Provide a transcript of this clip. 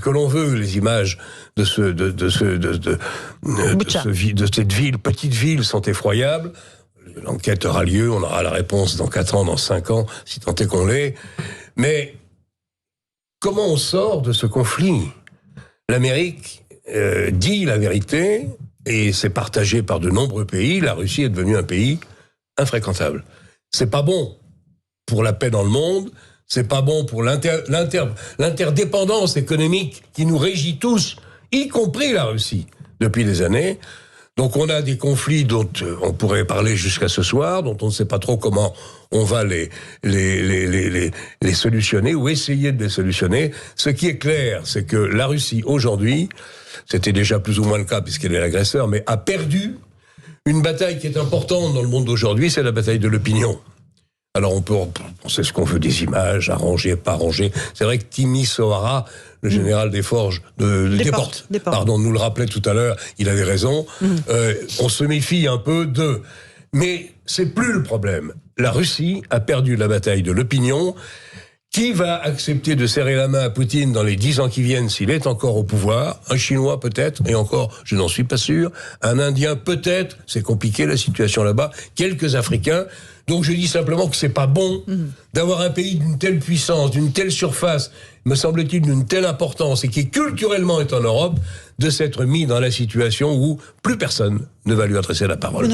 que l'on veut les images de cette ville, petite ville, sont effroyables. L'enquête aura lieu, on aura la réponse dans 4 ans, dans 5 ans, si tant est qu'on l'ait. Mais comment on sort de ce conflit ? L'Amérique dit la vérité, et c'est partagé par de nombreux pays. La Russie est devenue un pays infréquentable. C'est pas bon pour la paix dans le monde, c'est pas bon pour l'interdépendance économique qui nous régit tous, y compris la Russie, depuis des années. Donc on a des conflits dont on pourrait parler jusqu'à ce soir, dont on ne sait pas trop comment on va les solutionner ou essayer de les solutionner. Ce qui est clair, c'est que la Russie aujourd'hui, c'était déjà plus ou moins le cas puisqu'elle est l'agresseur, mais a perdu une bataille qui est importante dans le monde d'aujourd'hui, c'est la bataille de l'opinion. Alors on peut penser ce qu'on veut des images, arranger, pas arranger. C'est vrai que Timi Sohara, le général des forges des portes, pardon, nous le rappelait tout à l'heure, il avait raison. On se méfie un peu d'eux. Mais c'est plus le problème. La Russie a perdu la bataille de l'opinion. Qui va accepter de serrer la main à Poutine dans les 10 ans qui viennent s'il est encore au pouvoir ? Un Chinois peut-être, et encore, je n'en suis pas sûr. Un Indien peut-être, c'est compliqué la situation là-bas. Quelques Africains. Donc je dis simplement que c'est pas bon d'avoir un pays d'une telle puissance, d'une telle surface, me semble-t-il d'une telle importance, et qui culturellement est en Europe, de s'être mis dans la situation où plus personne ne va lui adresser la parole.